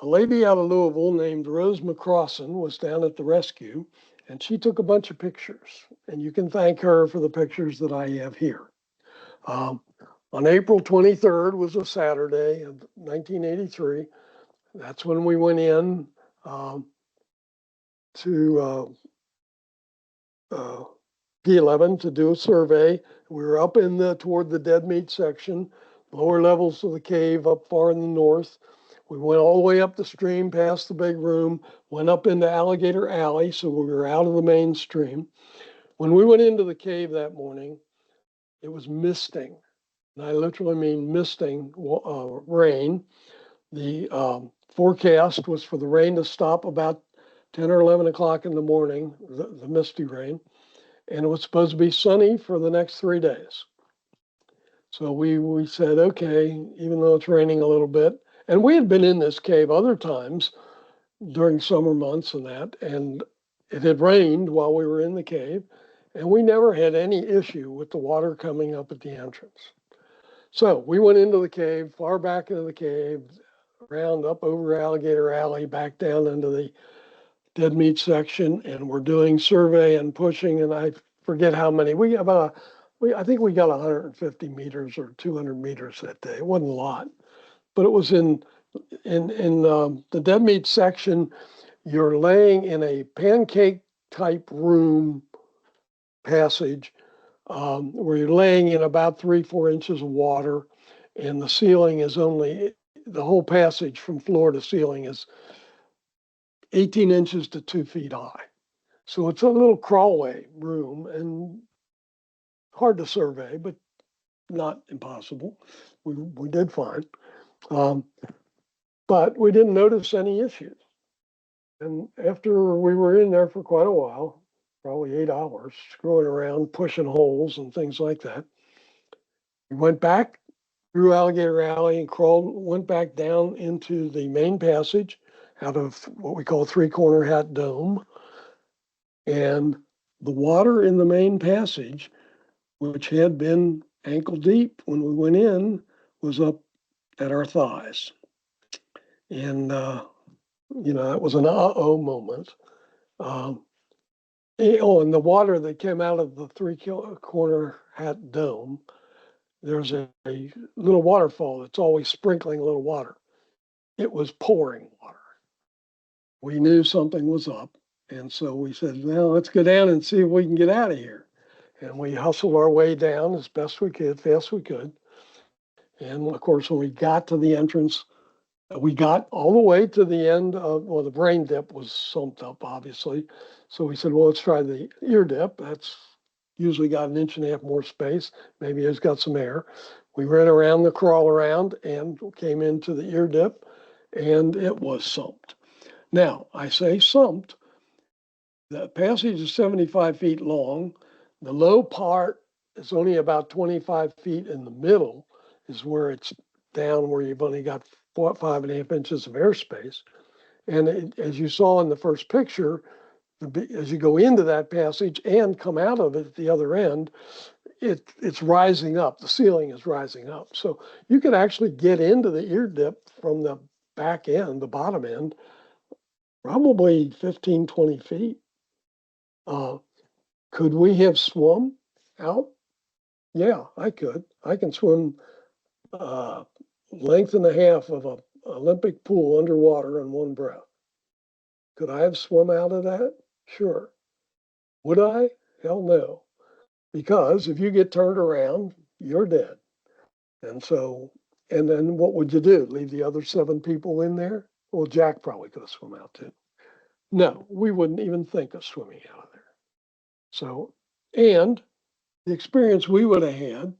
A lady out of Louisville named Rose McCrossan was down at the rescue, and she took a bunch of pictures. And you can thank her for the pictures that I have here. Um, on April 23rd was a Saturday of 1983. That's when we went in to P11 to do a survey. We were up in toward the dead meat section, lower levels of the cave up far in the north. We went all the way up the stream, past the big room, went up into Alligator Alley, so we were out of the main stream. When we went into the cave that morning, it was misting. And I literally mean misting rain. The forecast was for the rain to stop about 10 or 11 o'clock in the morning, the misty rain, and it was supposed to be sunny for the next 3 days. So we said, okay, even though it's raining a little bit, and we had been in this cave other times during summer months and it had rained while we were in the cave, and we never had any issue with the water coming up at the entrance. So we went into the cave, far back into the cave, around up over Alligator Alley, back down into the dead meat section, and we're doing survey and pushing, and I forget how many. I think we got 150 meters or 200 meters that day. It wasn't a lot, but it was in the dead meat section. You're laying in a pancake type room passage where you're laying in about 3-4 inches of water, and the ceiling is only the whole passage from floor to ceiling is 18 inches to 2 feet high. So it's a little crawlway room and hard to survey, but not impossible. We did fine. But we didn't notice any issues. And after we were in there for quite a while, probably 8 hours, screwing around, pushing holes and things like that, we went back through Alligator Alley and went back down into the main passage out of what we call three-corner hat dome. And the water in the main passage, which had been ankle deep when we went in, was up at our thighs. And, that was an uh-oh moment. And the water that came out of the three-corner hat dome, there's a little waterfall that's always sprinkling a little water. It was pouring water. We knew something was up. And so we said, well, let's go down and see if we can get out of here. And we hustled our way down as best we could, fast we could. And of course, when we got to the entrance, we got all the way to the end of, well, the brain dip was sumped up, obviously. So we said, well, let's try the ear dip. That's usually got 1.5 inches more space. Maybe it's got some air. We ran around the crawl around and came into the ear dip, and it was sumped. Now, I say sumped. The passage is 75 feet long. The low part is only about 25 feet in the middle, is where it's down, where you've only got 5.5 inches of airspace. And as you saw in the first picture, as you go into that passage and come out of it at the other end, it's rising up. The ceiling is rising up. So you could actually get into the ear dip from the back end, the bottom end, probably 15, 20 feet. Could we have swum out? Yeah, I could. I can swim length and a half of an Olympic pool underwater in one breath. Could I have swum out of that? Sure. Would I? Hell no. Because if you get turned around, you're dead. And so, and then what would you do? Leave the other 7 people in there? Well, Jack probably could have swum out too. No, we wouldn't even think of swimming out of there. So, and the experience we would have had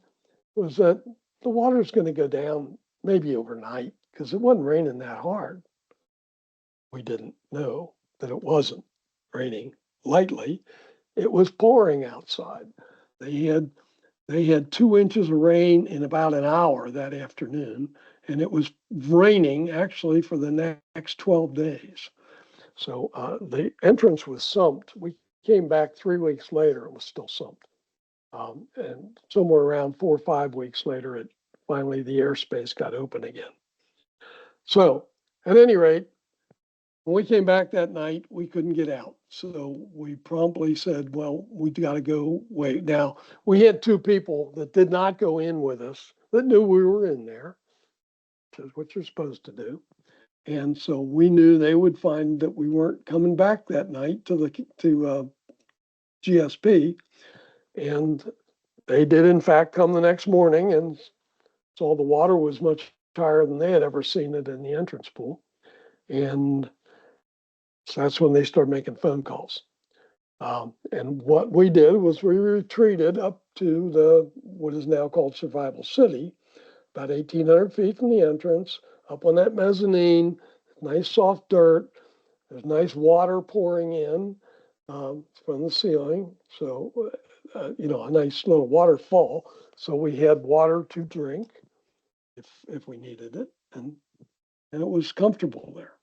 was that the water's going to go down maybe overnight because it wasn't raining that hard. We didn't know that it wasn't raining lightly. It was pouring outside. They had 2 inches of rain in about an hour that afternoon, and it was raining actually for the next 12 days. So the entrance was sumped. We came back 3 weeks later, it was still sumped. And somewhere around 4 or 5 weeks later, finally the airspace got open again. So At any rate, when we came back that night, we couldn't get out. So we promptly said, well, we got to go wait. Now, we had two people that did not go in with us that knew we were in there, which is what you're supposed to do. And so we knew they would find that we weren't coming back that night to GSP. And they did, in fact, come the next morning and saw the water was much higher than they had ever seen it in the entrance pool. And so that's when they started making phone calls. And what we did was we retreated up to what is now called Survival City, about 1,800 feet from the entrance, up on that mezzanine, nice soft dirt. There's nice water pouring in from the ceiling. So, a nice little waterfall. So we had water to drink if we needed it. And it was comfortable there.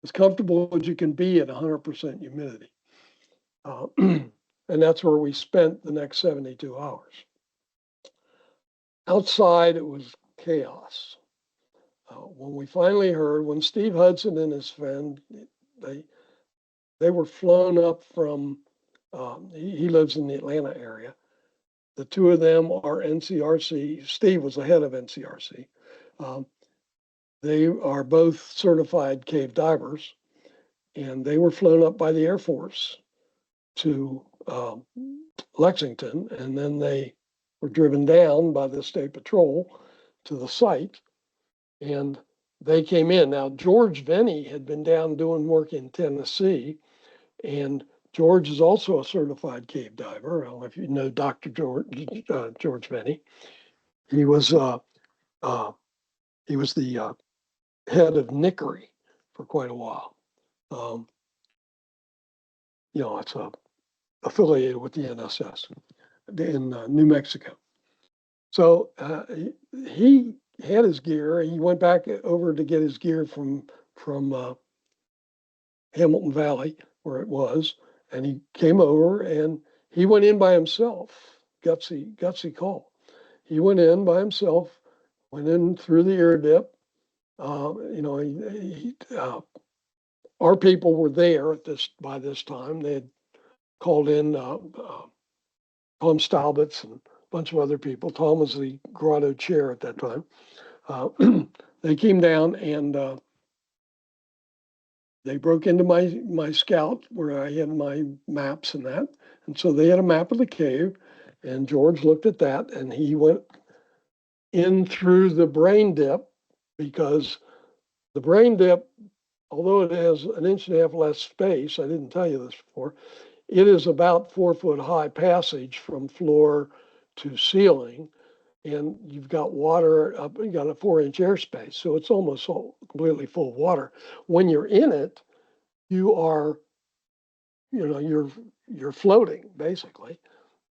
As comfortable as you can be at 100% humidity. And that's where we spent the next 72 hours. Outside, it was chaos. When we finally heard, when Steve Hudson and his friend, they were flown up from, he lives in the Atlanta area. The two of them are NCRC. Steve was the head of NCRC. They are both certified cave divers, and they were flown up by the Air Force to Lexington, and then they were driven down by the State Patrol to the site, and they came in. Now, George Venny had been down doing work in Tennessee, and George is also a certified cave diver. I don't know if you know Dr. George Venny. He was the head of Nickery for quite a while. It's affiliated with the NSS in New Mexico. So he had his gear. He went back over to get his gear from Hamilton Valley, where it was, and he came over and he went in by himself. Gutsy call. He went in by himself, went in through the ear dip. Our people were there by this time. They had called in Tom Stalbitz and a bunch of other people. Tom was the grotto chair at that time. They came down and they broke into my scout where I had my maps and that. And so they had a map of the cave, and George looked at that, and he went in through the brain dip, because the brain dip, although it has 1.5 inches less space, I didn't tell you this before, it is about 4-foot high passage from floor to ceiling, and you've got water up, you got a 4-inch airspace, so it's almost completely full of water. When you're in it, you are, you're floating basically,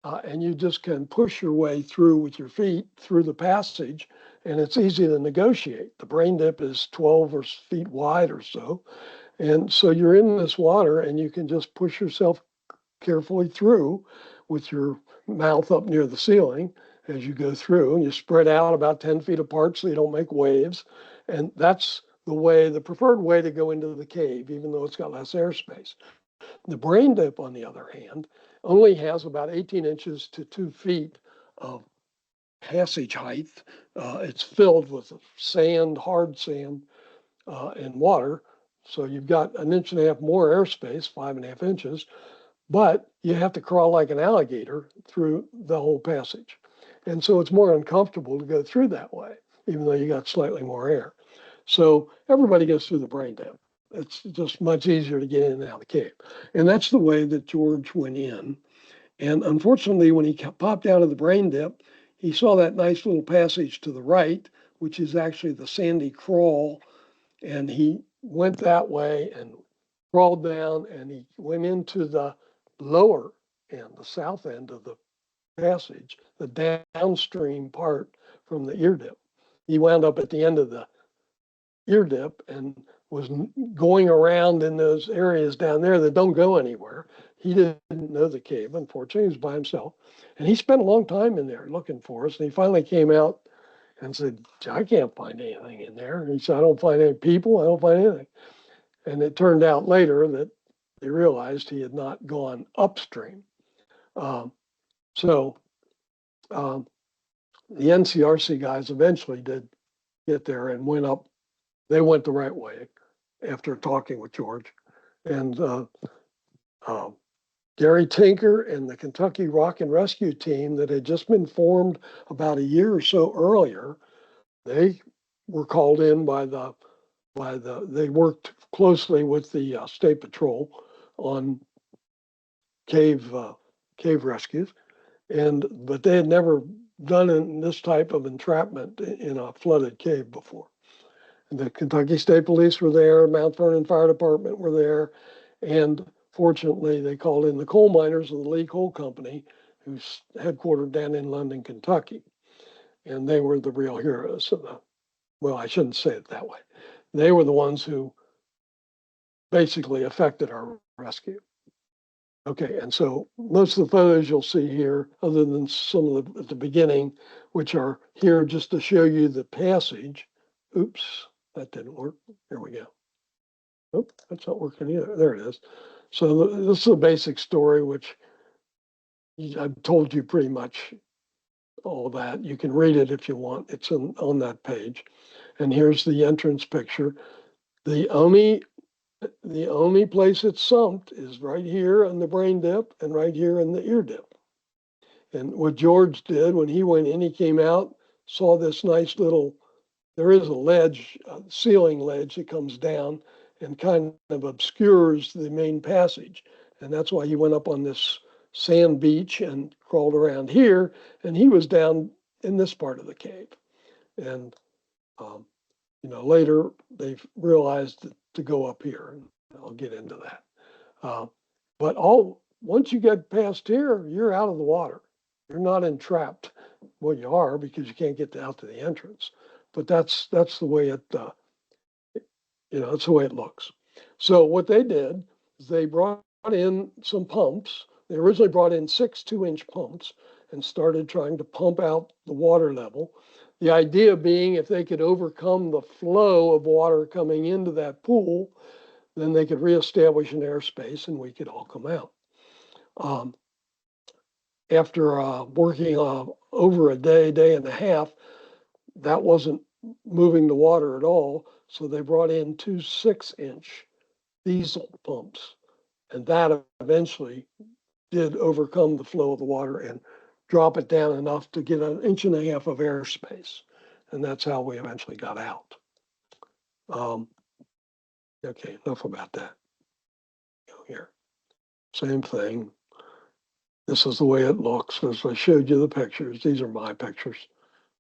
and you just can push your way through with your feet through the passage, and it's easy to negotiate. The brain dip is 12 feet wide or so, and so you're in this water, and you can just push yourself carefully through with your mouth up near the ceiling as you go through, and you spread out about 10 feet apart so you don't make waves. And that's the preferred way to go into the cave, even though it's got less airspace. The brain dip, on the other hand, only has about 18 inches to 2 feet of passage height. It's filled with sand, hard sand, and water. So you've got 1.5 inches more airspace, 5.5 inches, but you have to crawl like an alligator through the whole passage. And so it's more uncomfortable to go through that way, even though you got slightly more air. So everybody goes through the brain dip. It's just much easier to get in and out of the cave. And that's the way that George went in. And unfortunately, when he popped out of the brain dip, he saw that nice little passage to the right, which is actually the sandy crawl. And he went that way and crawled down, and he went into the lower end, the south end of the passage, the downstream part from the ear dip. He wound up at the end of the ear dip and was going around in those areas down there that don't go anywhere. He didn't know the cave, unfortunately. He was by himself. And he spent a long time in there looking for us. And he finally came out and said, I can't find anything in there. And he said, I don't find any people, I don't find anything. And it turned out later that they realized he had not gone upstream. Um, so um, the NCRC guys eventually did get there and went up. They went the right way after talking with George. And uh, Gary Tinker and the Kentucky Rock and Rescue Team that had just been formed about a year or so earlier, they were called in they worked closely with the State Patrol on cave rescues, but they had never done this type of entrapment in a flooded cave before. And the Kentucky State Police were there, Mount Vernon Fire Department were there, and fortunately they called in the coal miners of the Lee Coal Company, who's headquartered down in London, Kentucky, and they were the real heroes of the. Well, I shouldn't say it that way. They were the ones who basically affected our rescue. Okay, and so most of the photos you'll see here, other than some of the at the beginning, which are here just to show you the passage. Oops, that didn't work. Here we go. Oh, that's not working either. There it is. So this is a basic story, which I've told you pretty much all that. You can read it if you want. It's on that page. And here's the entrance picture. The only place it's sumped is right here in the brain dip and right here in the ear dip. And what George did when he went in, he came out, saw this nice little, there is a ledge, a ceiling ledge that comes down and kind of obscures the main passage. And that's why he went up on this sand beach and crawled around here. And he was down in this part of the cave. And, later they've realized to go up here. And I'll get into that. But once you get past here, you're out of the water. You're not entrapped. Well, you are because you can't get out to the entrance. But that's the way that's the way it looks. So what they did is they brought in some pumps. They originally brought in 6 2-inch pumps and started trying to pump out the water level. The idea being if they could overcome the flow of water coming into that pool, then they could reestablish an airspace and we could all come out. After working over a day and a half, that wasn't moving the water at all. So they brought in 2 6-inch diesel pumps. And that eventually did overcome the flow of the water and drop it down enough to get 1.5 inches of airspace. And that's how we eventually got out. Okay, enough about that. Here, same thing. This is the way it looks. As I showed you the pictures, these are my pictures.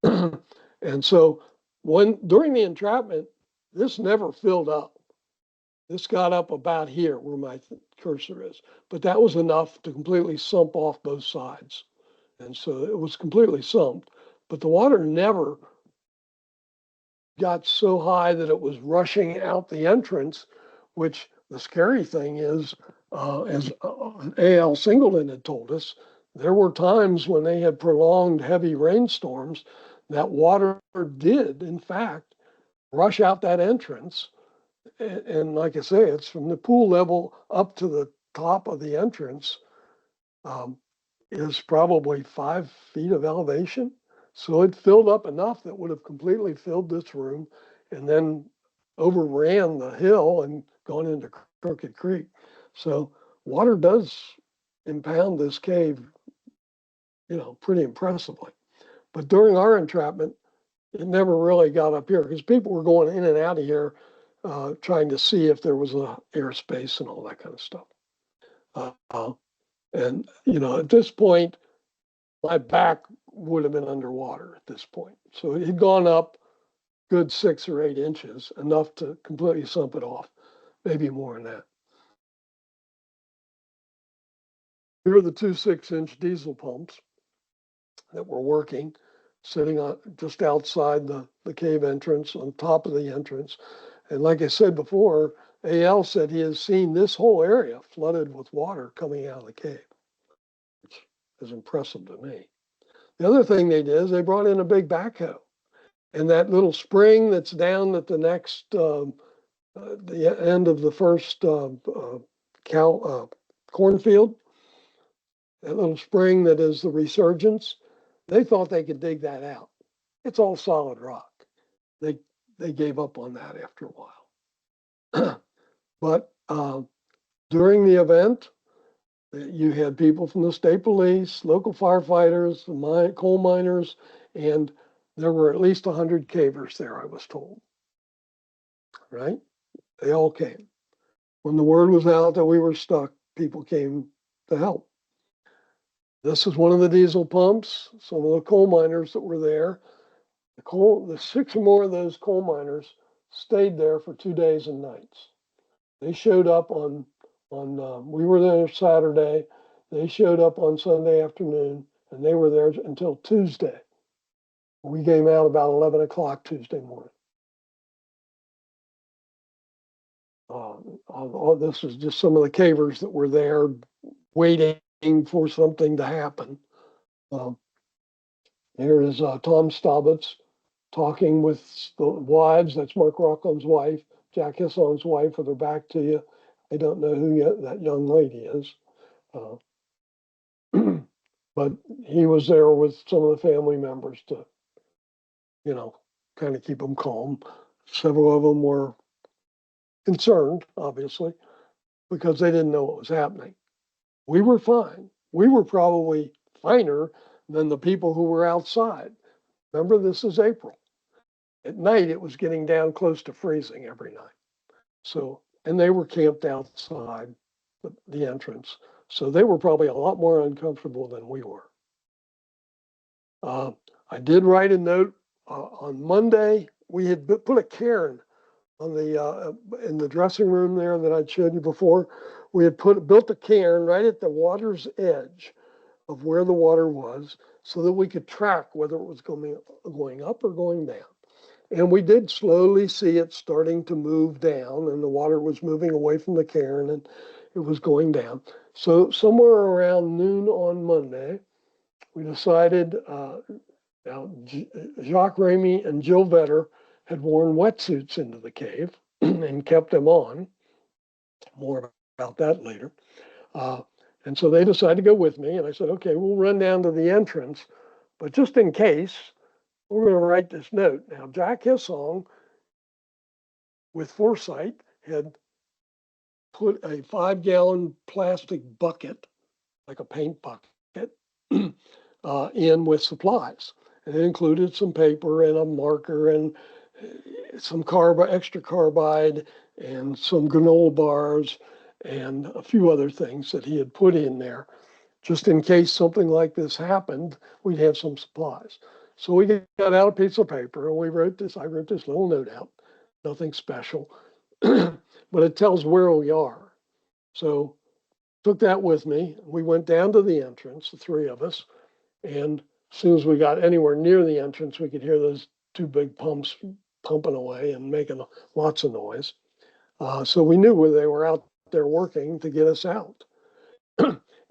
And so during the entrapment, this never filled up. This got up about here where my cursor is, but that was enough to completely sump off both sides. And so it was completely sumped, but the water never got so high that it was rushing out the entrance, which the scary thing is, as A.L. Singleton had told us, there were times when they had prolonged heavy rainstorms that water did, in fact, rush out that entrance. And like I say, it's from the pool level up to the top of the entrance is probably 5 feet of elevation. So it filled up enough that would have completely filled this room and then overran the hill and gone into Crooked Creek. So water does impound this cave, pretty impressively. But during our entrapment, it never really got up here because people were going in and out of here trying to see if there was a airspace and all that kind of stuff. And at this point, my back would have been underwater at this point. So it had gone up good 6 or 8 inches, enough to completely sump it off, maybe more than that. Here are the 2 6-inch diesel pumps that were working, sitting on just outside the cave entrance, on top of the entrance. And like I said before, A.L. said he has seen this whole area flooded with water coming out of the cave, which is impressive to me. The other thing they did is they brought in a big backhoe. And that little spring that's down at the next, the end of the first cornfield, that little spring that is the resurgence, they thought they could dig that out. It's all solid rock. They they gave up on that after a while. But during the event, you had people from the state police, local firefighters, coal miners, and there were at least 100 cavers there, I was told. Right? They all came. When the word was out that we were stuck, people came to help. This is one of the diesel pumps. Some of the coal miners that were there, the 6 or more of those coal miners stayed there for 2 days and nights. They showed up we were there Saturday. They showed up on Sunday afternoon, and they were there until Tuesday. We came out about 11 o'clock Tuesday morning. All this is just some of the cavers that were there waiting for something to happen. Here is Tom Staubitz talking with the wives. That's Mark Rockland's wife, Jack Hisson's wife, with her back to you. I don't know who that young lady is. Uh, but he was there with some of the family members to, kind of keep them calm. Several of them were concerned, obviously, because they didn't know what was happening. We were fine. We were probably finer than the people who were outside. Remember, this is April. At night, it was getting down close to freezing every night. So, and they were camped outside the entrance. So they were probably a lot more uncomfortable than we were. I did write a note on Monday. We had put a cairn on in the dressing room there that I'd showed you before. We had built a cairn right at the water's edge of where the water was, so that we could track whether it was going up or going down. And we did slowly see it starting to move down, and the water was moving away from the cairn, and it was going down. So somewhere around noon on Monday, we decided, now Jacques Ramey and Jill Vetter had worn wetsuits into the cave and kept them on. More about that later. And so they decided to go with me, and I said, okay, we'll run down to the entrance, but just in case, we're going to write this note. Now, Jack Hisson, with foresight, had put a 5-gallon plastic bucket, like a paint bucket, in with supplies. And it included some paper and a marker and some extra carbide and some granola bars and a few other things that he had put in there. Just in case something like this happened, we'd have some supplies. So we got out a piece of paper and I wrote this little note out, nothing special, but it tells where we are. So took that with me. We went down to the entrance, the 3 of us, and as soon as we got anywhere near the entrance, we could hear those 2 big pumps pumping away and making lots of noise. So we knew where they were out there working to get us out.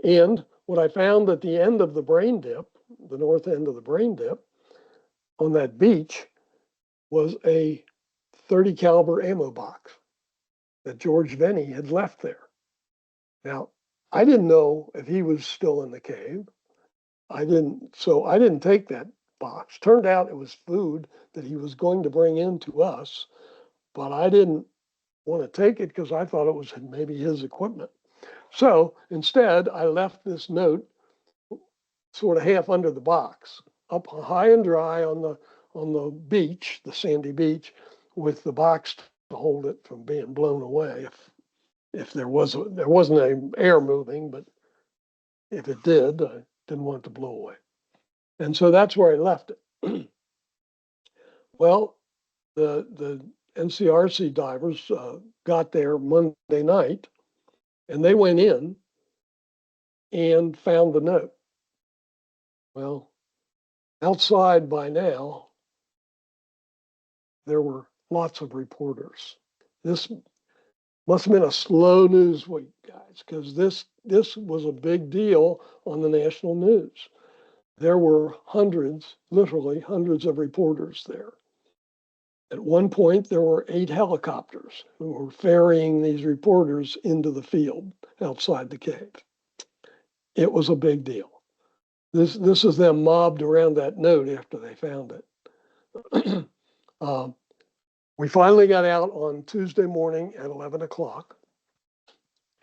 And what I found at the end of the brain dip, the north end of the brain dip, on that beach, was a 30 caliber ammo box that George Venny had left there. Now, I didn't know if he was still in the cave. So I didn't take that box. Turned out it was food that he was going to bring in to us, but I didn't want to take it because I thought it was maybe his equipment. So instead, I left this note sort of half under the box, up high and dry on the beach, the sandy beach, with the box to hold it from being blown away if there wasn't any air moving, but if it did, I didn't want it to blow away. And so that's where I left it. Well, the NCRC divers got there Monday night, and they went in and found the note. Well, outside by now, there were lots of reporters. This must have been a slow news week, guys, because this was a big deal on the national news. There were hundreds, literally hundreds of reporters there. At one point, there were 8 helicopters who were ferrying these reporters into the field outside the cave. It was a big deal. This is them mobbed around that note after they found it. We finally got out on Tuesday morning at 11 o'clock.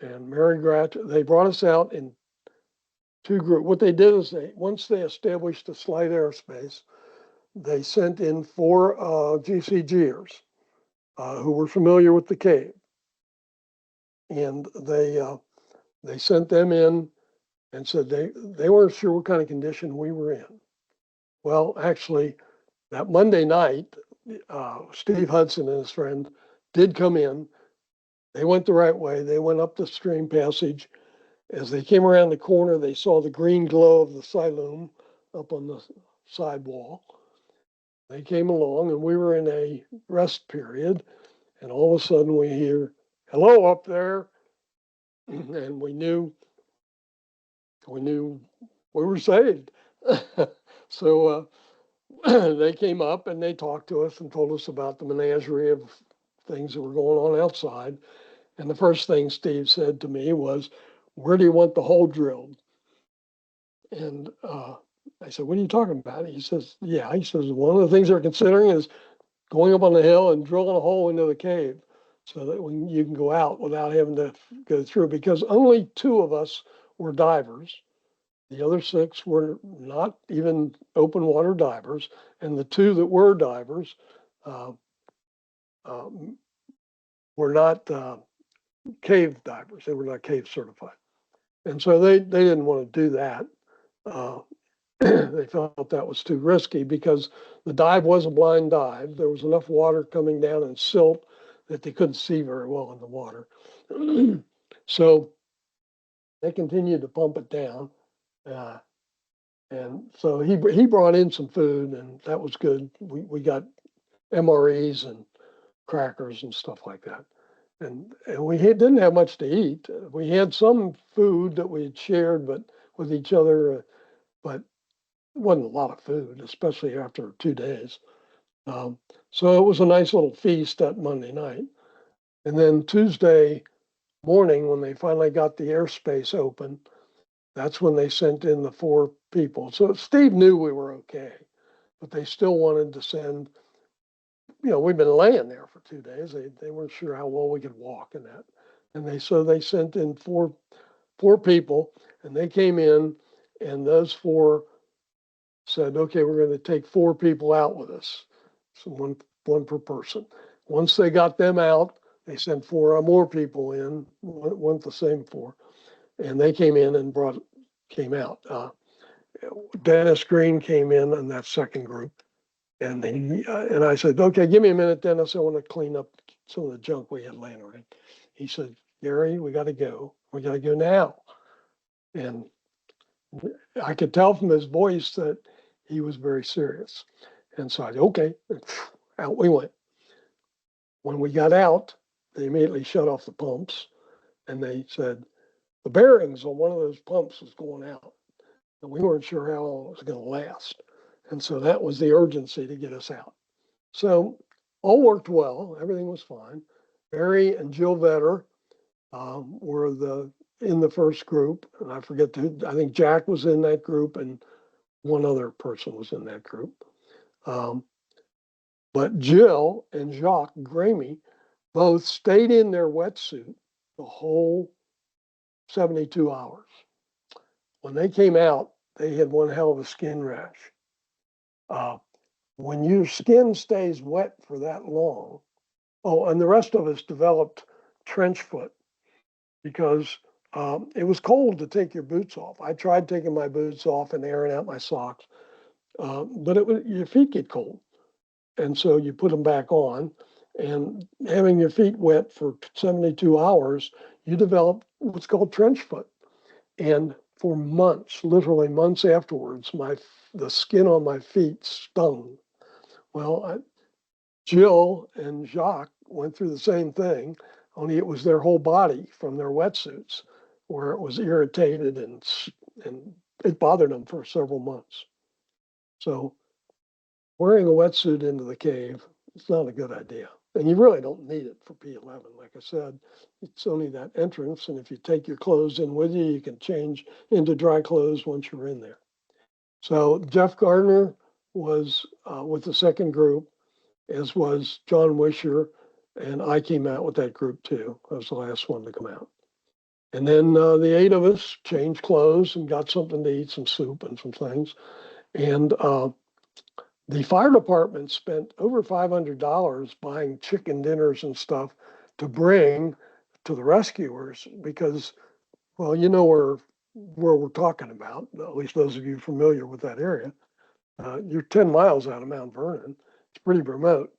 And Mary Gratch, they brought us out in 2 groups. What they did is once they established a slight airspace, they sent in 4 GCGers who were familiar with the cave. And they sent them in and said they weren't sure what kind of condition we were in. Well, actually, that Monday night, Steve Hudson and his friend did come in. They went the right way. They went up the stream passage. As they came around the corner, they saw the green glow of the silo up on the side wall. They came along, and we were in a rest period, and all of a sudden we hear, "Hello up there," and we knew we were saved. So they came up and they talked to us and told us about the menagerie of things that were going on outside. And the first thing Steve said to me was, "Where do you want the hole drilled?" And I said, "What are you talking about?" He says, "Yeah." He says, "One of the things they're considering is going up on the hill and drilling a hole into the cave so that you can go out without having to go through, because only 2 of us were divers. The other 6 were not even open water divers. And the 2 that were divers uh, were not cave divers. They were not cave certified. And so they didn't want to do that. They felt that was too risky because the dive was a blind dive. There was enough water coming down and silt that they couldn't see very well in the water. So they continued to pump it down. And so he brought in some food, and that was good. We got MREs and crackers and stuff like that. And we didn't have much to eat. We had some food that we had shared, but with each other, but it wasn't a lot of food, especially after 2 days. So it was a nice little feast that Monday night. And then Tuesday morning, when they finally got the airspace open, that's when they sent in the 4 people. So Steve knew we were okay, but they still wanted to send, we've been laying there for 2 days. They weren't sure how well we could walk and that. And they sent in four people, and they came in, and those 4 said, "Okay, we're going to take 4 people out with us." So one per person. Once they got them out, they sent 4 more people in, weren't the same 4, and they came in and came out. Dennis Green came in that second group, and and I said, "Okay, give me a minute, Dennis. I want to clean up some of the junk we had laying around." He said, "Gary, we got to go. We got to go now." And I could tell from his voice that he was very serious. And so I said, "Okay," out we went. When we got out, they immediately shut off the pumps, and they said the bearings on one of those pumps was going out, and we weren't sure how long it was going to last. And so that was the urgency to get us out. So all worked well. Everything was fine. Barry and Jill Vetter were in the first group, and I forget I think Jack was in that group, and one other person was in that group. But Jill and Jacques Gramey both stayed in their wetsuit the whole 72 hours. When they came out, they had one hell of a skin rash. When your skin stays wet for that long, and the rest of us developed trench foot because it was cold to take your boots off. I tried taking my boots off and airing out my socks, but your feet get cold. And so you put them back on, and having your feet wet for 72 hours, you develop what's called trench foot. And for months, literally months afterwards, the skin on my feet stung. Well, Jill and Jacques went through the same thing, only it was their whole body from their wetsuits where it was irritated, and it bothered them for several months. So wearing a wetsuit into the cave it's not a good idea. And you really don't need it for P11. Like I said, it's only that entrance. And if you take your clothes in with you, you can change into dry clothes once you're in there. So Jeff Gardner was with the second group, as was John Wisher. And I came out with that group too. I was the last one to come out. And then the 8 of us changed clothes and got something to eat, some soup and some things. And the fire department spent over $500 buying chicken dinners and stuff to bring to the rescuers because, well, you know where we're talking about, at least those of you familiar with that area. You're 10 miles out of Mount Vernon. It's pretty remote.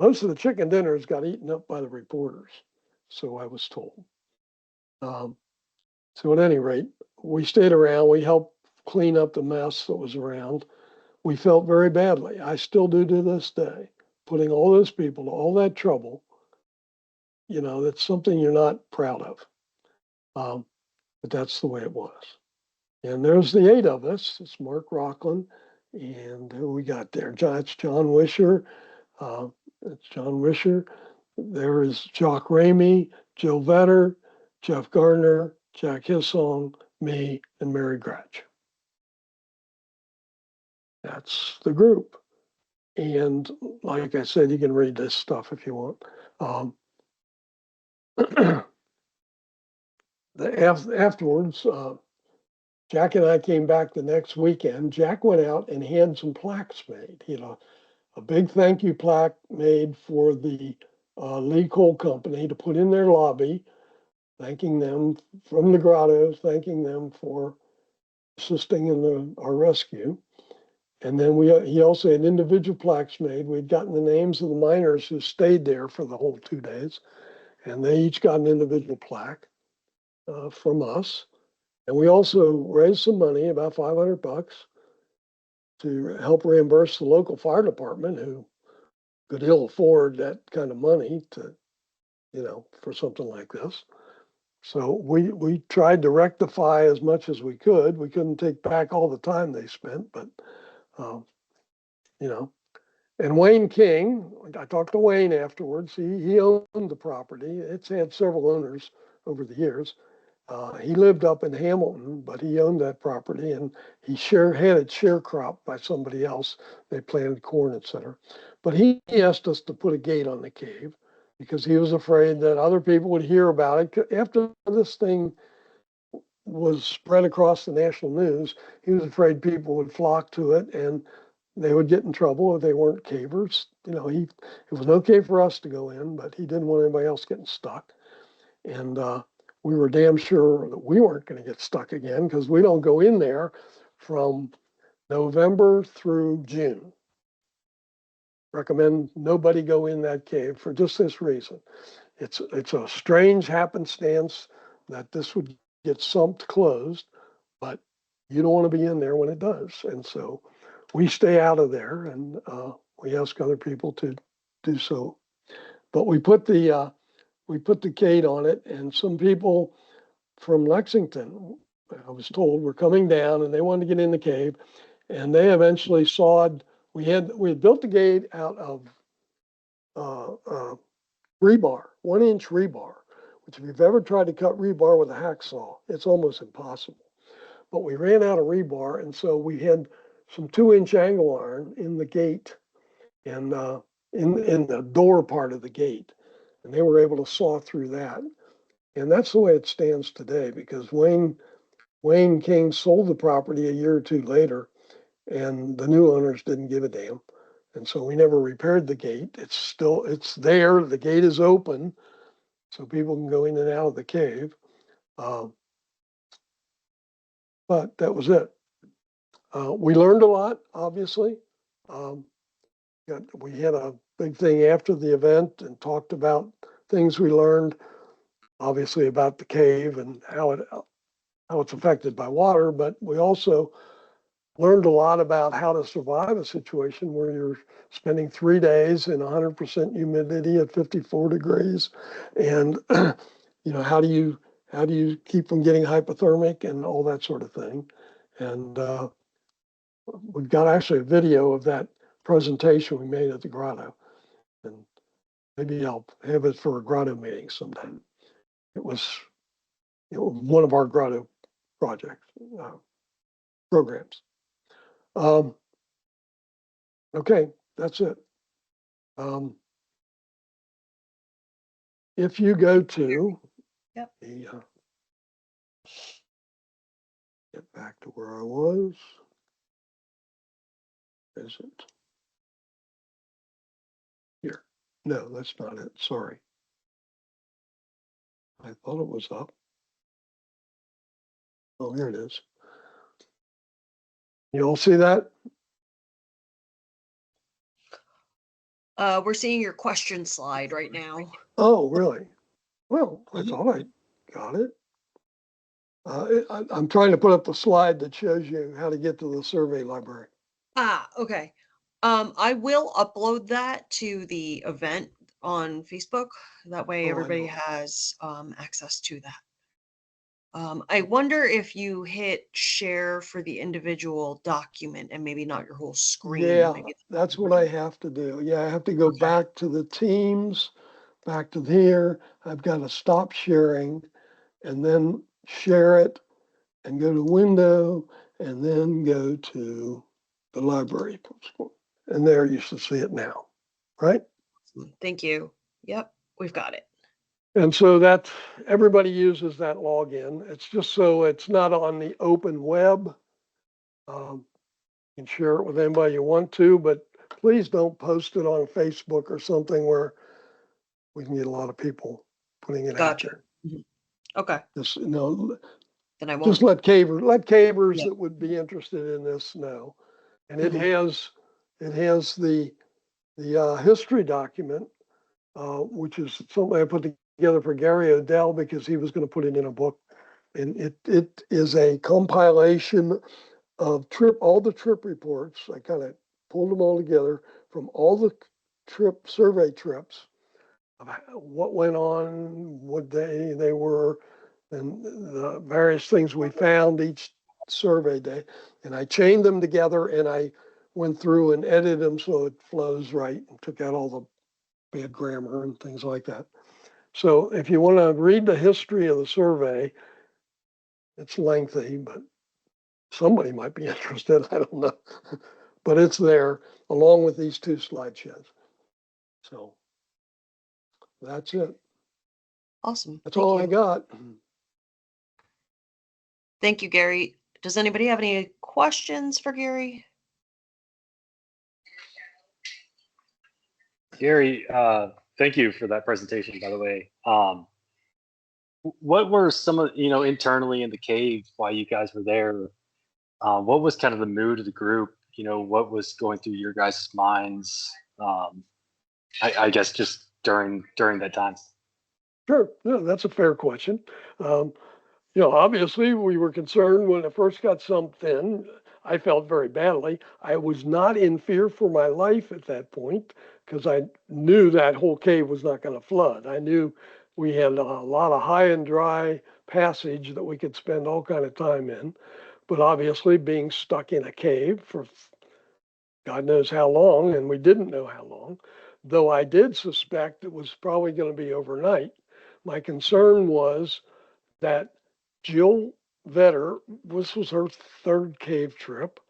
Most of the chicken dinners got eaten up by the reporters, so I was told. So at any rate, we stayed around. We helped clean up the mess that was around. We felt very badly. I still do to this day. Putting all those people to all that trouble, that's something you're not proud of. But that's the way it was. And there's the 8 of us. It's Mark Rockland. And who we got there? It's John Wisher. It's John Wisher. There is Jock Ramey, Joe Vetter, Jeff Gardner, Jack Hissong, me, and Mary Gratch. That's the group. And like I said, you can read this stuff if you want. Afterwards, Jack and I came back the next weekend. Jack went out and had some plaques made. A big thank you plaque made for the Lee Coal Company to put in their lobby, thanking them from the grotto, thanking them for assisting in our rescue. And then he also had individual plaques made. We'd gotten the names of the miners who stayed there for the whole 2 days, and they each got an individual plaque from us. And we also raised some money, about $500, to help reimburse the local fire department, who could ill afford that kind of money for something like this. So we tried to rectify as much as we could. We couldn't take back all the time they spent, but And Wayne King, I talked to Wayne afterwards. He owned the property. It's had several owners over the years. He lived up in Hamilton, but he owned that property, and he had it sharecropped by somebody else. They planted corn, etc. But he asked us to put a gate on the cave because he was afraid that other people would hear about it. After this thing was spread across the national news, he was afraid people would flock to it and they would get in trouble if they weren't cavers. It was okay for us to go in, but he didn't want anybody else getting stuck. And we were damn sure that we weren't going to get stuck again because we don't go in there from November through June. Recommend nobody go in that cave for just this reason. It's a strange happenstance that this would get sumped closed, but you don't want to be in there when it does. And so we stay out of there, and we ask other people to do so. But we put the gate on it, and some people from Lexington, I was told, were coming down, and they wanted to get in the cave, and they eventually sawed. We had built the gate out of rebar, 1-inch rebar, which if you've ever tried to cut rebar with a hacksaw, it's almost impossible. But we ran out of rebar, and so we had some 2-inch angle iron in the gate and in the door part of the gate. And they were able to saw through that. And that's the way it stands today, because Wayne King sold the property a year or two later, and the new owners didn't give a damn. And so we never repaired the gate. It's there. The gate is open, so people can go in and out of the cave. But that was it. We learned a lot, obviously. We had a big thing after the event and talked about things we learned, obviously about the cave and how it's affected by water. But we also learned a lot about how to survive a situation where you're spending 3 days in 100% humidity at 54 degrees, and how do you keep from getting hypothermic and all that sort of thing. And we've got actually a video of that presentation we made at the grotto. And maybe I'll have it for a grotto meeting sometime. It was, one of our grotto projects, programs. Okay, that's it. If you go to Yep. the, get back to where I was. Is it here? No, that's not it. Sorry. I thought it was up. Oh, here it is. You all see that? We're seeing your question slide right now. Oh, really? Well, I thought I got it. I'm trying to put up the slide that shows you how to get to the survey library. Ah, okay. I will upload that to the event on Facebook. That way Oh, I everybody know. has access to that. I wonder if you hit share for the individual document and maybe not your whole screen. Yeah, Maybe that's what I have to do. Yeah, I have to go okay. back to the Teams, back to here. I've got to stop sharing and then share it and go to window and then go to the library. And there you should see it now, right? Thank you. Yep, we've got it. And so that everybody uses that login. It's just so it's not on the open web. You can share it with anybody you want to, but please don't post it on Facebook or something where we can get a lot of people putting it out Gotcha. there. Okay, Just then I just won't. let cavers Yeah. that would be interested in this know. And it Mhm. has the history document, which is something I put together for Gary Odell because he was going to put it in a book. And it is a compilation of all the trip reports. I kind of pulled them all together from all the survey trips, about what went on, what they were, and the various things we found each survey day. And I chained them together and I went through and edited them so it flows right and took out all the bad grammar and things like that. So if you want to read the history of the survey, it's lengthy, but somebody might be interested. I don't know. But it's there along with these two slideshows. So that's it. Awesome. That's Thank all I you. got. Thank you, Gary. Does anybody have any questions for Gary? Gary, thank you for that presentation, by the way. What were some of, internally in the cave while you guys were there? What was kind of the mood of the group? What was going through your guys' minds? I guess just during that time. Sure. No, that's a fair question. Obviously we were concerned when it first got sumped in. I felt very badly. I was not in fear for my life at that point because I knew that whole cave was not going to flood. I knew we had a lot of high and dry passage that we could spend all kind of time in. But obviously being stuck in a cave for God knows how long, and we didn't know how long, though I did suspect it was probably going to be overnight. My concern was that Jill Vetter, this was her third cave trip,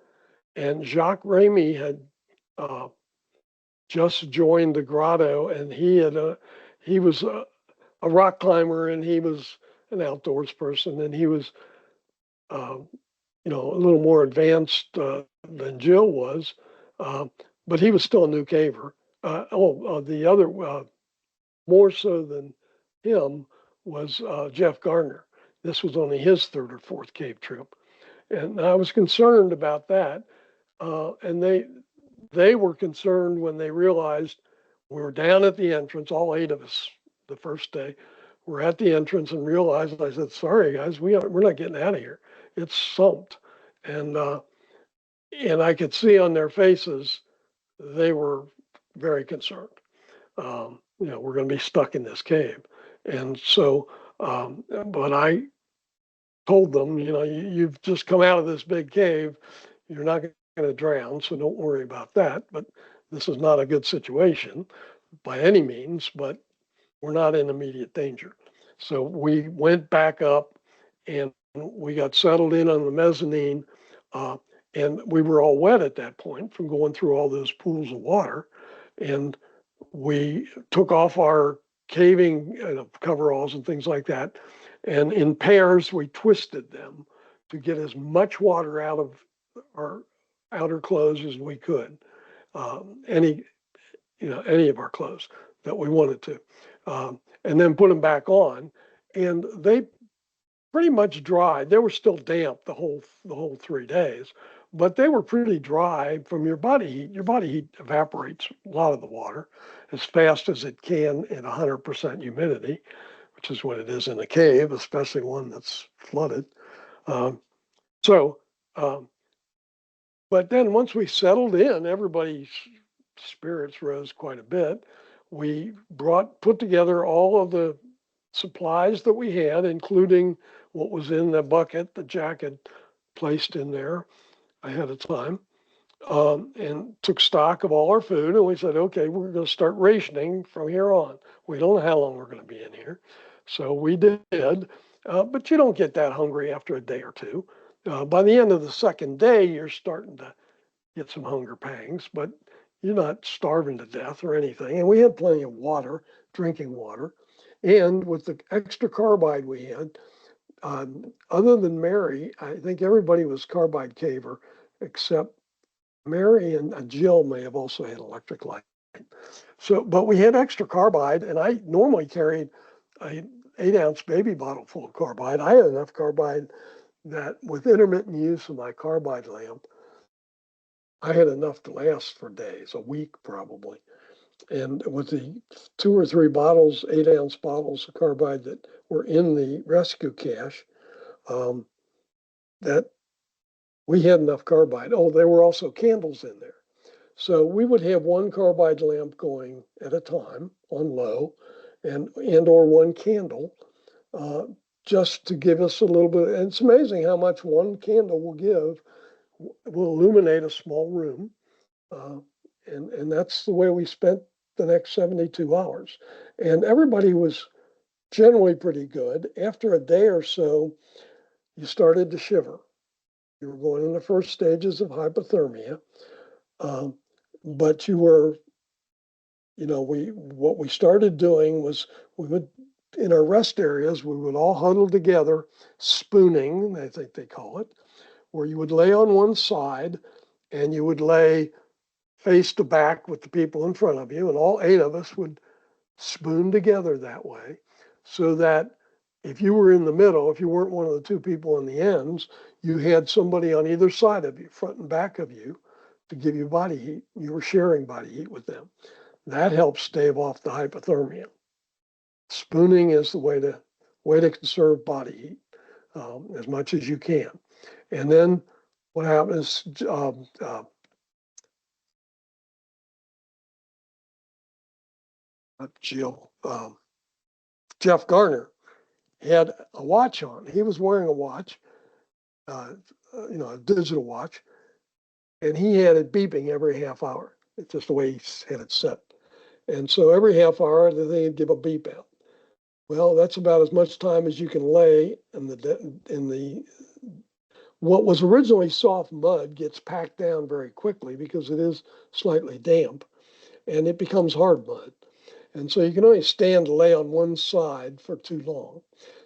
and Jacques Remy had just joined the grotto, and he was a rock climber, and he was an outdoors person, and he was uh, a little more advanced than Jill was, uh, but he was still a new caver. The other more so than him was Jeff Gardner. This was only his third or fourth cave trip. And I was concerned about that. And they were concerned when they realized we were down at the entrance, all 8 of us the first day. We're at the entrance and realized, I said, sorry guys, we're not getting out of here. It's sumped. And I could see on their faces, they were very concerned. We're going to be stuck in this cave. And so, but I told them, you've just come out of this big cave. You're not going to drown, so don't worry about that. But this is not a good situation. by any means, but we're not in immediate danger. So we went back up and we got settled in on the mezzanine. Uh, and we were all wet at that point from going through all those pools of water. And we took off our caving coveralls and things like that. And in pairs, we twisted them to get as much water out of our outer clothes as we could. Any of our clothes that we wanted to, and then put them back on, and they pretty much dried. They were still damp the whole 3 days, but they were pretty dry from your body heat. Your body heat evaporates a lot of the water as fast as it can at 100% humidity, which is what it is in a cave, especially one that's flooded. Um, so, um, but then once we settled in, everybody's spirits rose quite a bit. We put together all of the supplies that we had, including what was in the bucket that Jack had placed in there ahead of time, and took stock of all our food. And we said, okay, we're going to start rationing from here on. We don't know how long we're going to be in here. So we did, but you don't get that hungry after a day or two. By the end of the second day, you're starting to get some hunger pangs, but you're not starving to death or anything. And we had plenty of water, drinking water. And with the extra carbide we had, other than Mary, I think everybody was carbide caver, except Mary and Jill may have also had electric light. So, but we had extra carbide, and I normally carried an 8-ounce baby bottle full of carbide. I had enough carbide that with intermittent use of my carbide lamp, I had enough to last for days, a week probably. And with the 2 or 3 bottles, 8-ounce bottles of carbide that were in the rescue cache, that we had enough carbide. Oh, there were also candles in there. So we would have one carbide lamp going at a time on low, and or one candle, uh, just to give us a little bit. And it's amazing how much one candle will illuminate a small room. Uh, and that's the way we spent the next 72 hours. And everybody was generally pretty good. After a day or so, you started to shiver. You were going in the first stages of hypothermia, um, but you were, what we started doing was we would, in our rest areas, we would all huddle together, spooning, I think they call it, where you would lay on one side and you would lay face to back with the people in front of you, and all 8 of us would spoon together that way, so that if you were in the middle, if you weren't one of the 2 people on the ends, you had somebody on either side of you, front and back of you, to give you body heat. You were sharing body heat with them. That helps stave off the hypothermia. Spooning is the way to conserve body heat, as much as you can. And then what happens? Jill, Jeff Garner had a watch on. He was wearing a watch, a digital watch, and he had it beeping every half hour. It's just the way he had it set. And so every half hour, the thing would give a beep out. Well, that's about as much time as you can lay in the what was originally soft mud gets packed down very quickly because it is slightly damp, and it becomes hard mud. And so you can only stand to lay on one side for too long.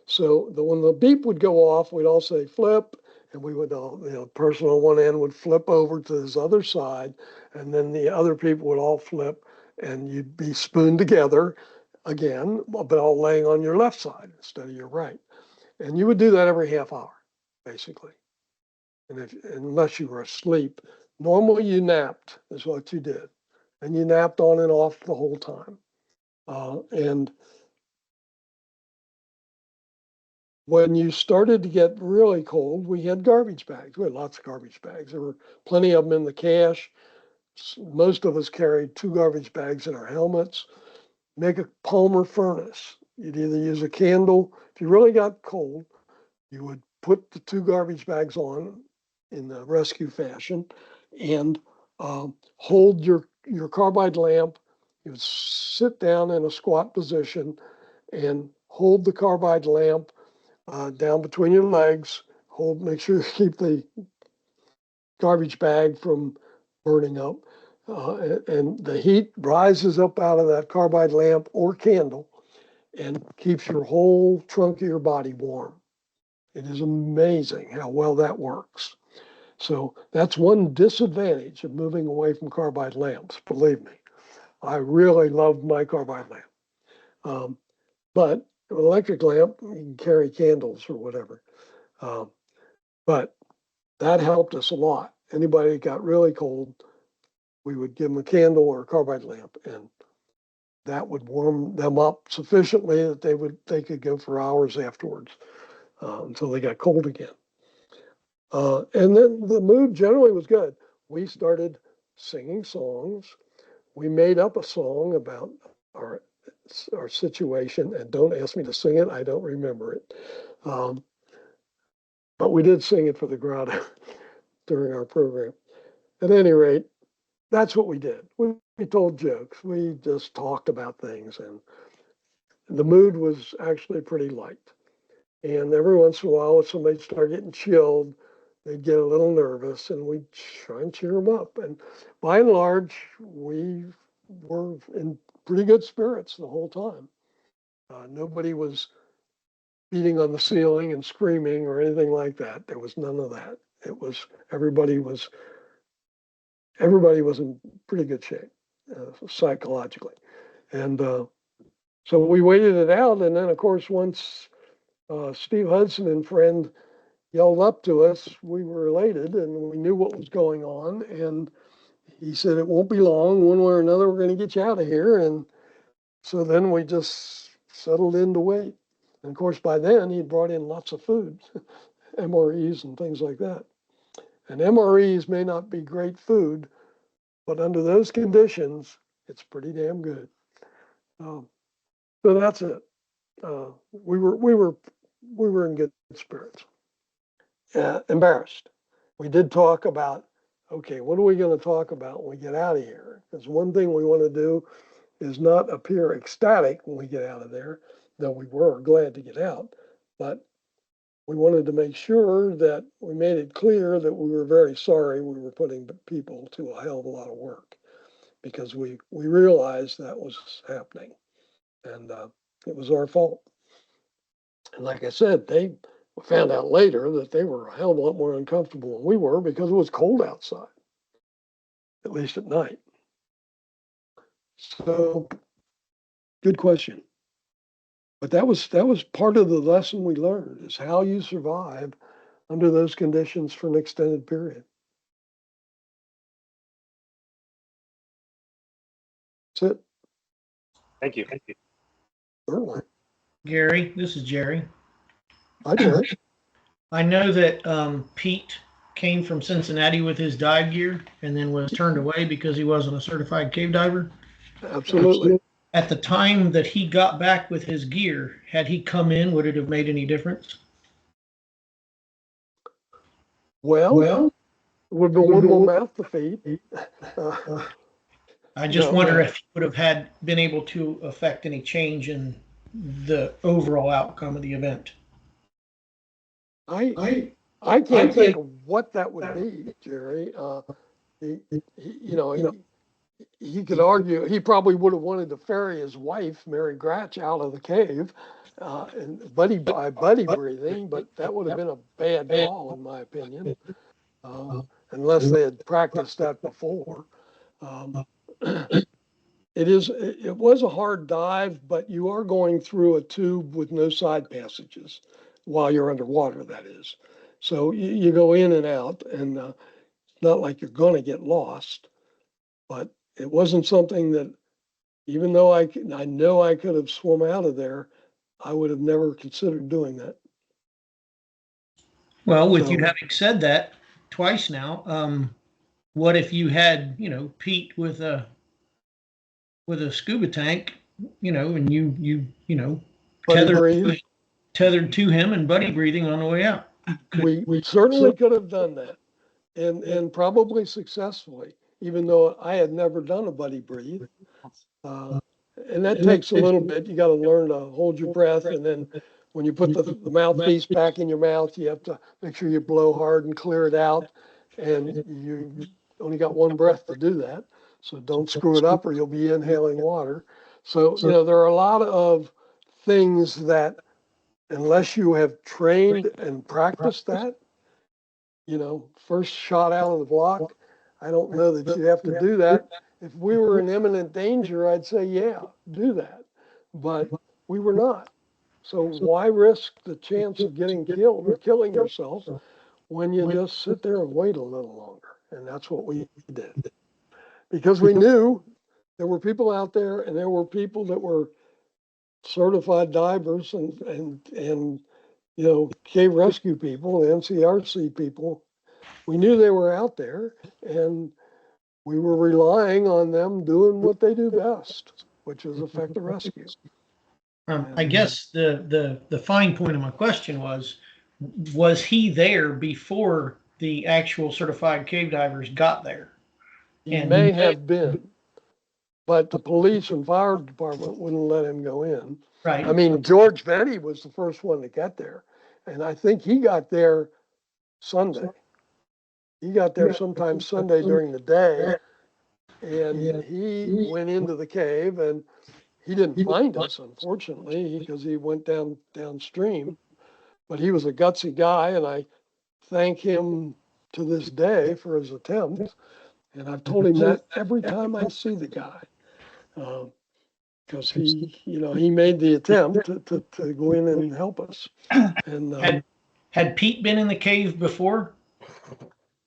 So when the beep would go off, we'd all say flip, and we would all, the person on one end would flip over to this other side, and then the other people would all flip, and you'd be spooned together again, but all laying on your left side instead of your right. And you would do that every half hour, basically. And unless you were asleep, normally you napped is what you did. And you napped on and off the whole time. And when you started to get really cold, we had garbage bags. We had lots of garbage bags. There were plenty of them in the cache. Most of us carried 2 garbage bags in our helmets. Make a Palmer furnace. You'd either use a candle. If you really got cold, you would put the 2 garbage bags on in the rescue fashion and hold your carbide lamp You would sit down in a squat position and hold the carbide lamp down between your legs. Make sure you keep the garbage bag from burning up. And the heat rises up out of that carbide lamp or candle and keeps your whole trunk of your body warm. It is amazing how well that works. So that's one disadvantage of moving away from carbide lamps, believe me. I really love my carbide lamp. But an electric lamp, you can carry candles or whatever. But that helped us a lot. Anybody that got really cold, we would give them a candle or a carbide lamp, and that would warm them up sufficiently that they could go for hours afterwards until they got cold again. And then the mood generally was good. We started singing songs. We made up a song about our situation, and don't ask me to sing it. I don't remember it. But we did sing it for the crowd during our program. At any rate, that's what we did. We told jokes. We just talked about things, and the mood was actually pretty light. And every once in a while, if somebody started getting chilled, they'd get a little nervous, and we'd try and cheer them up. And by and large, we were in pretty good spirits the whole time. Nobody was beating on the ceiling and screaming or anything like that. There was none of that. It was everybody was in pretty good shape psychologically, and so we waited it out. And then, of course, once Steve Hudson and friend yelled up to us, we were elated and we knew what was going on. And he said, "It won't be long. One way or another, we're going to get you out of here." And so then we just settled in to wait. And of course, by then he'd brought in lots of food, MREs and things like that. And MREs may not be great food, but under those conditions, it's pretty damn good. So that's it. We were in good spirits. Embarrassed. We did talk about, okay, what are we going to talk about when we get out of here? Because one thing we want to do is not appear ecstatic when we get out of there, though we were glad to get out, but we wanted to make sure that we made it clear that we were very sorry we were putting people to a hell of a lot of work, because we realized that was happening, and it was our fault. And like I said, they found out later that they were a hell of a lot more uncomfortable than we were because it was cold outside, at least at night. So, good question. But that was part of the lesson we learned, is how you survive under those conditions for an extended period. That's it. Thank you. Certainly. Gary, this is Jerry. Hi, Jerry. I know that Pete came from Cincinnati with his dive gear and then was turned away because he wasn't a certified cave diver. Absolutely. At the time that he got back with his gear, had he come in, would it have made any difference? Well, it would have been one more mouth to feed. I just No, wonder no. if he would have been able to affect any change in the overall outcome of the event. I can't think of what that would be, Jerry. He could argue he probably would have wanted to ferry his wife, Mary Gratch, out of the cave and buddy breathing, but that would have been a bad call, in my opinion, unless they had practiced that before. It was a hard dive, but you are going through a tube with no side passages while you're underwater, that is. So you go in and out, and it's not like you're going to get lost, but it wasn't something that, even though I know I could have swum out of there, I would have never considered doing that. Well, with So- you having said that twice now, what if you had, Pete with a scuba tank, and you Buddy breathe. tethered to him and buddy breathing on the way out? We certainly could have done that, and probably successfully, even though I had never done a buddy breathe. And that takes a little bit. You got to learn to hold your breath. And then when you put the mouthpiece back in your mouth, you have to make sure you blow hard and clear it out. And you only got one breath to do that. So don't screw it up or you'll be inhaling water. So, there are a lot of things that unless you have trained and practiced that, first shot out of the block, I don't know that you have to do that. If we were in imminent danger, I'd say, yeah, do that. But we were not. So why risk the chance of getting killed or killing yourself when you just sit there and wait a little longer? And that's what we did. Because we knew there were people out there and there were people that were certified divers and cave rescue people, NCRC people. We knew they were out there and we were relying on them doing what they do best, which is effective rescue. I guess the fine point of my question was he there before the actual certified cave divers got there? He may have been, but the police and fire department wouldn't let him go in. Right. I mean, George Venny was the first one to get there, and I think he got there Sunday. He got there sometime Sunday during the day, and he went into the cave, and he didn't find us, unfortunately, because he went downstream. But he was a gutsy guy, and I thank him to this day for his attempt. And I've told him that every time I see the guy, because he made the attempt to go in and help us. And Had Pete been in the cave before?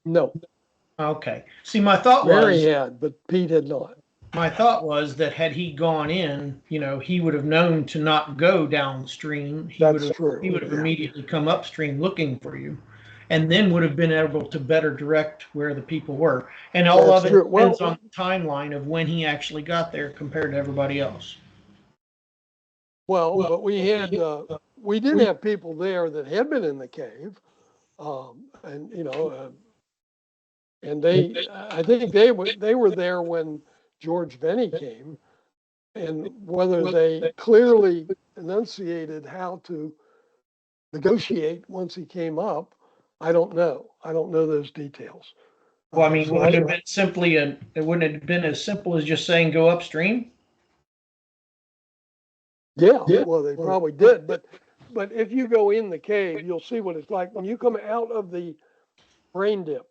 no, Okay. See, my thought Mary had, but Pete had not. that had he gone in, he would have known to not go downstream. That's true. He would have immediately come upstream looking for you, and then would have been able to better direct where the people were. And all of it depends on the timeline of when he actually got there compared to everybody else. Well, but we did have people there that had been in the cave, and I think they were there when George Venny came, and whether they clearly enunciated how to negotiate once he came up, I don't know. I don't know those details. Well, I mean, it wouldn't have been as simple as just saying go upstream? Yeah, well, they probably did, but if you go in the cave, you'll see what it's like when you come out of the brain dip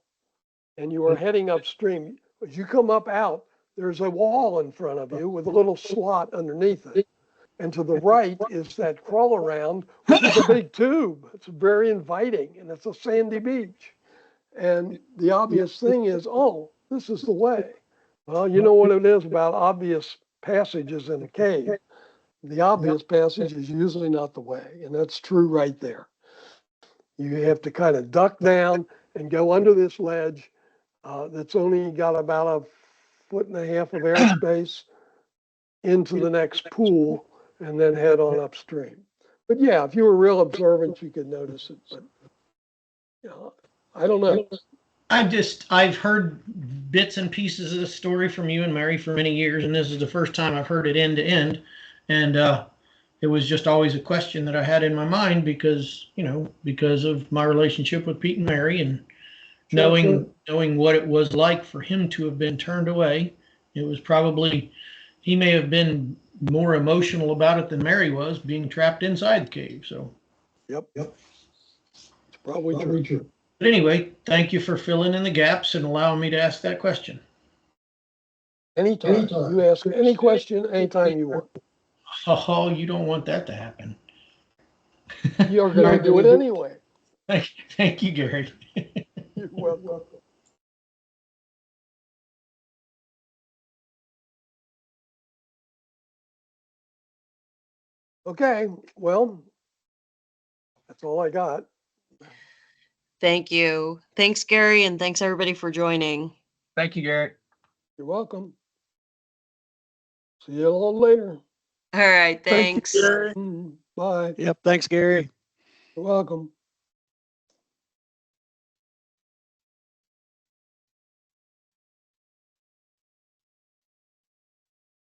and you are heading upstream. As you come up out, there's a wall in front of you with a little slot underneath it. And to the right is that crawl around, which is a big tube. It's very inviting, and it's a sandy beach. And the obvious thing is, oh, this is the way. Well, you know what it is about obvious passages in a cave. The obvious passage is usually not the way, and that's true right there. You have to kind of duck down and go under this ledge that's only got about 1.5 feet of airspace into the next pool and then head on upstream. But yeah, if you were real observant, you could notice it. But I don't know. I've heard bits and pieces of this story from you and Mary for many years, and this is the first time I've heard it end to end. And it was just always a question that I had in my mind because of my relationship with Pete and Mary and knowing what it was like for him to have been turned away. It was probably, he may have been more emotional about it than Mary was, being trapped inside the cave. So. Yep. It's probably true. But anyway, thank you for filling in the gaps and allowing me to ask that question. Anytime. You ask any question anytime you want. Oh, you don't want that to happen. You're going to do it anyway. Thank you, Gary. You're welcome. Okay, well, that's all I got. Thank you. Thanks, Gary, and thanks everybody for joining. Thank you, Gary. You're welcome. See you all later. All right, thanks. Bye. Yep. Thanks, Gary. You're welcome.